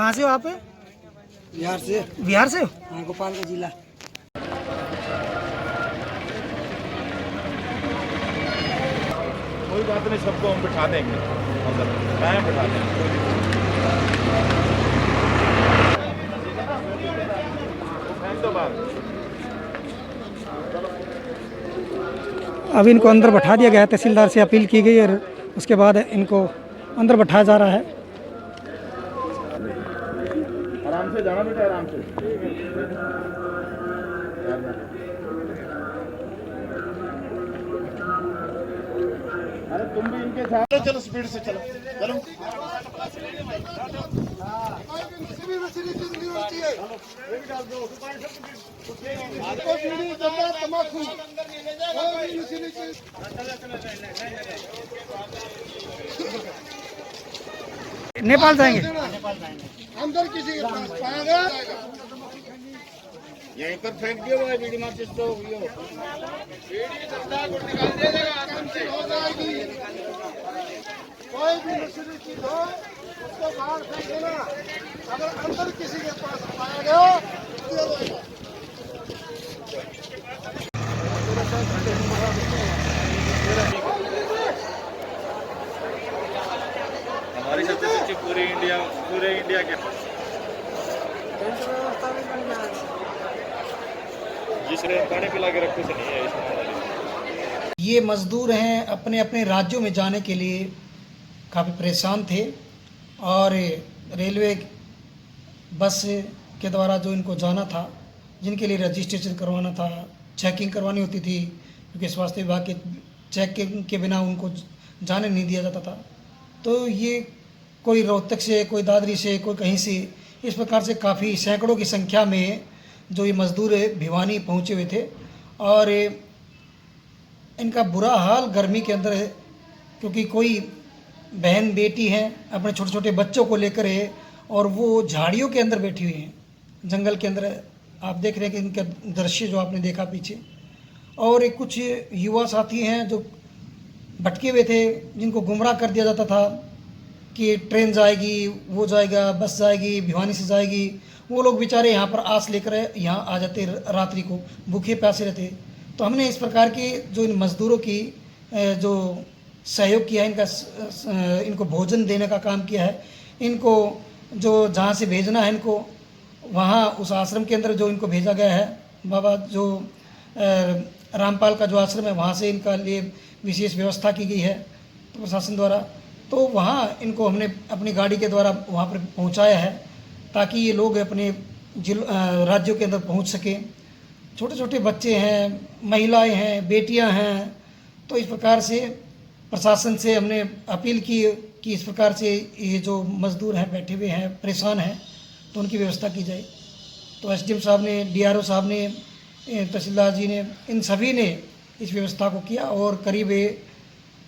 कहाँ से हो आप? बिहार से। बिहार से हो? हाँ, गोपालगंज जिला। कोई बात नहीं, सबको हम बिठा देंगे, मैं बिठा देंगे। अब इनको अंदर बैठा दिया गया है, तहसीलदार से अपील की गई और उसके बाद इनको अंदर बैठाया जा रहा है। आराम से जाना बेटा, आराम से। अरे तुम भी इनके साथ चलो, चलो स्पीड से चलो, चलो। नेपाल जाएंगे। अंदर किसी के पास पाएगा यहीं पर फेंक दिया हुआ है बीड़ी माचिस तो हो जाएगी। कोई भी नशीली चीज हो उसको बाहर फेंक देना। अगर अंदर किसी के पास पाएगा दिया जाएगा। हमारी सबसे सच्ची पूरे इंडिया के जिसने पानी पिला के रखते से नहीं है इसमें। ये मज़दूर हैं, अपने अपने राज्यों में जाने के लिए काफ़ी परेशान थे और रेलवे बस के द्वारा जो इनको जाना था, जिनके लिए रजिस्ट्रेशन करवाना था, चेकिंग करवानी होती थी, क्योंकि स्वास्थ्य विभाग के चेकिंग के बिना उनको जाने नहीं दिया जाता था। तो ये कोई रोहतक से, कोई दादरी से, कोई कहीं से, इस प्रकार से काफ़ी सैकड़ों की संख्या में जो ये मज़दूर भिवानी पहुँचे हुए थे और इनका बुरा हाल गर्मी के अंदर है, क्योंकि कोई बहन बेटी हैं अपने छोटे छोटे बच्चों को लेकर है और वो झाड़ियों के अंदर बैठी हुई हैं, जंगल के अंदर। आप देख रहे हैं कि इनका दृश्य जो आपने देखा पीछे। और कुछ युवा साथी हैं जो भटके हुए थे, जिनको गुमराह कर दिया जाता था कि ट्रेन जाएगी, वो जाएगा, बस जाएगी, भिवानी से जाएगी। वो लोग बेचारे यहाँ पर आस लेकर यहाँ आ जाते, रात्रि को भूखे प्यासे रहते। तो हमने इस प्रकार के जो इन मज़दूरों की जो सहयोग किया है, इनको भोजन देने का काम किया है। इनको जो जहाँ से भेजना है, इनको वहाँ उस आश्रम के अंदर जो इनको भेजा गया है, बाबा जो रामपाल का जो आश्रम है, वहाँ से इनका लिए विशेष व्यवस्था की गई है प्रशासन द्वारा। तो वहाँ इनको हमने अपनी गाड़ी के द्वारा वहाँ पर पहुँचाया है, ताकि ये लोग अपने राज्यों के अंदर पहुँच सकें। छोटे छोटे बच्चे हैं, महिलाएं हैं, बेटियां हैं। तो इस प्रकार से प्रशासन से हमने अपील की कि इस प्रकार से ये जो मज़दूर हैं, बैठे हुए हैं, परेशान हैं, तो उनकी व्यवस्था की जाए। तो एसडीएम साहब ने, डीआरओ साहब ने, तहसीलदार जी ने, इन सभी ने इस व्यवस्था को किया और करीब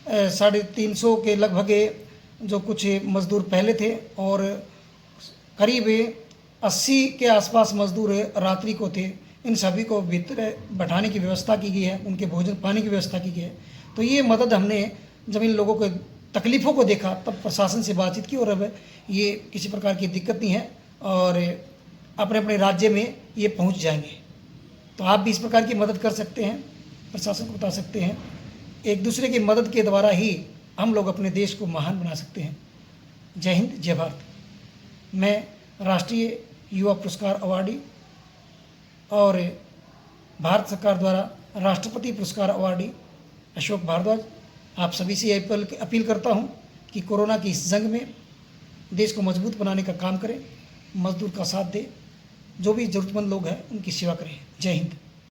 350 के लगभग जो कुछ मज़दूर पहले थे और करीब 80 के आसपास मज़दूर रात्रि को थे। इन सभी को भीतर बैठाने की व्यवस्था की गई है, उनके भोजन पानी की व्यवस्था की गई है। तो ये मदद हमने जब इन लोगों को तकलीफ़ों को देखा, तब प्रशासन से बातचीत की और अब ये किसी प्रकार की दिक्कत नहीं है और अपने अपने राज्य में ये पहुंच जाएंगे। तो आप भी इस प्रकार की मदद कर सकते हैं, प्रशासन को बता सकते हैं। एक दूसरे की मदद के द्वारा ही हम लोग अपने देश को महान बना सकते हैं। जय हिंद, जय भारत। मैं राष्ट्रीय युवा पुरस्कार अवार्डी और भारत सरकार द्वारा राष्ट्रपति पुरस्कार अवार्डी अशोक भारद्वाज आप सभी से अपील करता हूं कि कोरोना की इस जंग में देश को मजबूत बनाने का काम करें, मजदूर का साथ दें, जो भी ज़रूरतमंद लोग हैं उनकी सेवा करें। जय हिंद।